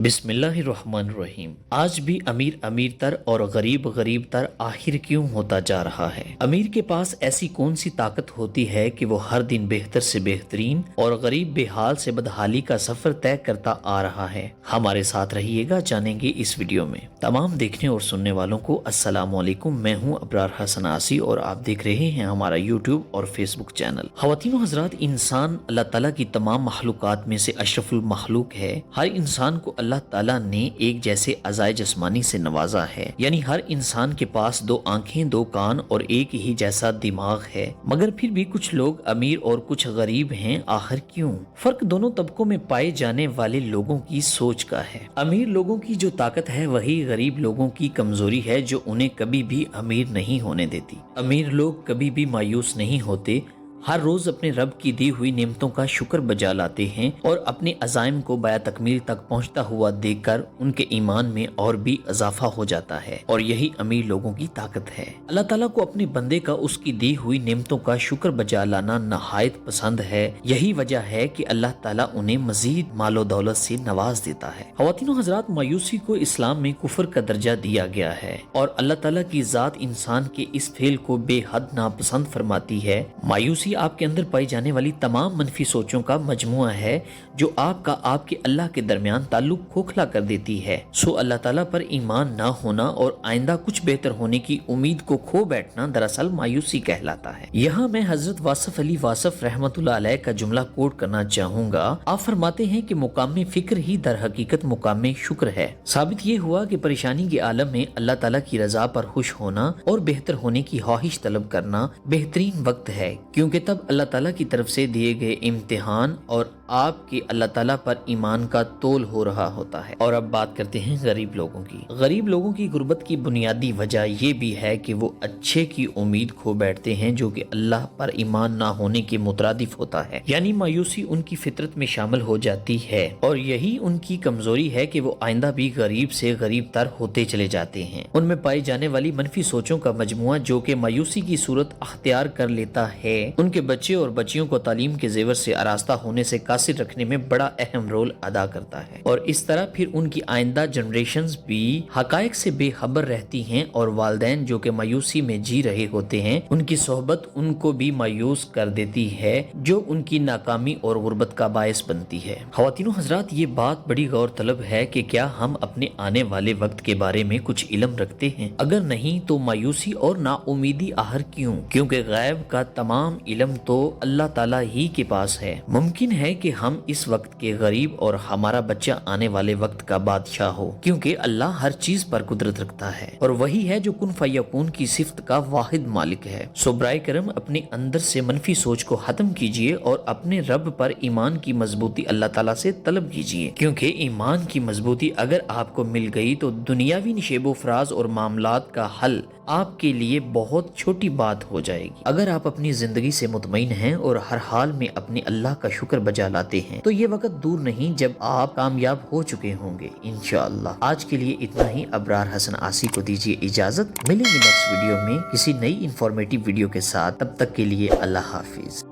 बिस्मिल्लाहिर्रहमानिर्रहीम। आज भी अमीर अमीर तर और गरीब गरीब तर आखिर क्यों होता जा रहा है? अमीर के पास ऐसी कौन सी ताकत होती है कि वो हर दिन बेहतर से बेहतरीन और गरीब बेहाल से बदहाली का सफर तय करता आ रहा है? हमारे साथ रहिएगा, जानेंगे इस वीडियो में। तमाम देखने और सुनने वालों को अस्सलाम वालेकुम। मैं हूँ अबरार हसन आसी और आप देख रहे हैं हमारा यूट्यूब और फेसबुक चैनल। ख़वातीनो हज़रात, इंसान अल्लाह ताला की तमाम मखलूक़ात में से अशरफुल मखलूक है। हर इंसान को अल्लाह ताला ने एक जैसे अज़ाए जिस्मानी से नवाजा है, यानी हर इंसान के पास दो आंखें, दो कान और एक ही जैसा दिमाग है। मगर फिर भी कुछ लोग अमीर और कुछ गरीब हैं। आखिर क्यों? फर्क दोनों तबकों में पाए जाने वाले लोगों की सोच का है। अमीर लोगों की जो ताकत है वही गरीब लोगों की कमजोरी है, जो उन्हें कभी भी अमीर नहीं होने देती। अमीर लोग कभी भी मायूस नहीं होते, हर रोज अपने रब की दी हुई नेमतों का शुक्र बजा लाते हैं और अपने अज़ाइम को बाया तकमील तक पहुंचता हुआ देखकर उनके ईमान में और भी इजाफा हो जाता है। और यही अमीर लोगों की ताकत है। अल्लाह ताला को अपने बंदे का उसकी दी हुई नेमतों का शुक्र बजा लाना नहायत पसंद है। यही वजह है कि अल्लाह ताला उन्हें मजीद मालो दौलत से नवाज देता है। ख़वातीनो हज़रात, मायूसी को इस्लाम में कुफर का दर्जा दिया गया है और अल्लाह ताला की जात इंसान के इस फेल को बेहद नापसंद फरमाती है। मायूसी आपके अंदर पाई जाने वाली तमाम मनफी सोचों का मजमुआ है, जो आपका आपके अल्लाह के दरमियान ताल्लुक खोखला कर देती है। सो अल्लाह ताला पर ईमान ना होना और आइंदा कुछ बेहतर होने की उम्मीद को खो बैठना दरअसल मायूसी कहलाता है। यहाँ मैं हजरत वासफ अली वासफ रहमतुल्लाह अलैह का जुमला कोट करना चाहूंगा। आप फरमाते हैं कि मुकाम फिक्र ही दर हकीकत मुकाम शुक्र है। साबित ये हुआ कि परेशानी के आलम में अल्लाह ताला की रजा पर खुश होना और बेहतर होने की ख्वाहिश तलब करना बेहतरीन वक्त है, क्योंकि तब अल्लाह ताला की तरफ से दिए गए इम्तिहान और आपके अल्लाह ताला पर ईमान का तोल हो रहा होता है। और अब बात करते हैं गरीब लोगों की। गरीब लोगों की गुर्बत की बुनियादी वजह यह भी है कि वो अच्छे की उम्मीद खो बैठते हैं, जो कि अल्लाह पर ईमान ना होने के मुतरादिफ होता है। यानी मायूसी उनकी फितरत में शामिल हो जाती है और यही उनकी कमजोरी है कि वो आइंदा भी गरीब से गरीब तर होते चले जाते हैं। उनमें पाई जाने वाली मनफी सोचों का मजमुआ जो कि मायूसी की सूरत अख्तियार कर लेता है, उनके बच्चे और बच्चियों को तालीम के जेवर से आरास्ता होने से कासिर रखने में बड़ा अहम रोल अदा करता है। और इस तरह फिर उनकी आइंदा जनरेशंस भी हकायक से बेखबर रहती हैं और वालिदैन जो कि मायूसी में जी रहे होते हैं, उनकी सोहबत उनको भी मायूस कर देती है, जो उनकी नाकामी और गुर्बत का बायस बनती है। ख़वातीनो हज़रात, ये बात बड़ी गौर तलब है कि क्या हम अपने आने वाले वक्त के बारे में कुछ इल्म रखते हैं? अगर नहीं तो मायूसी और नाउमीदी आहर क्यों? क्योंकि गैब का तमाम इल्म तो अल्लाह ताला ही के पास है। मुमकिन है कि हम इस वक्त के गरीब और हमारा बच्चा आने वाले वक्त का बादशाह हो, क्योंकि अल्लाह हर चीज पर कुदरत रखता है और वही है जो कुन फयकून की सिफ्त का वाहिद मालिक है। सो बराए करम अपने अंदर से मनफी सोच को खत्म कीजिए और अपने रब पर ईमान की मजबूती अल्लाह ताला से तलब कीजिए, क्योंकि ईमान की मजबूती अगर आपको मिल गई तो दुनियावी निशेबो फराज और मामलात का हल आपके लिए बहुत छोटी बात हो जाएगी। अगर आप अपनी जिंदगी से मुतमईन हैं और हर हाल में अपने अल्लाह का शुक्र बजा लाते हैं, तो ये वक्त दूर नहीं जब आप कामयाब हो चुके होंगे इंशाअल्लाह। आज के लिए इतना ही। अबरार हसन आसी को दीजिए इजाजत। मिलेंगे नेक्स्ट वीडियो में किसी नई इंफॉर्मेटिव वीडियो के साथ। तब तक के लिए अल्लाह हाफिज।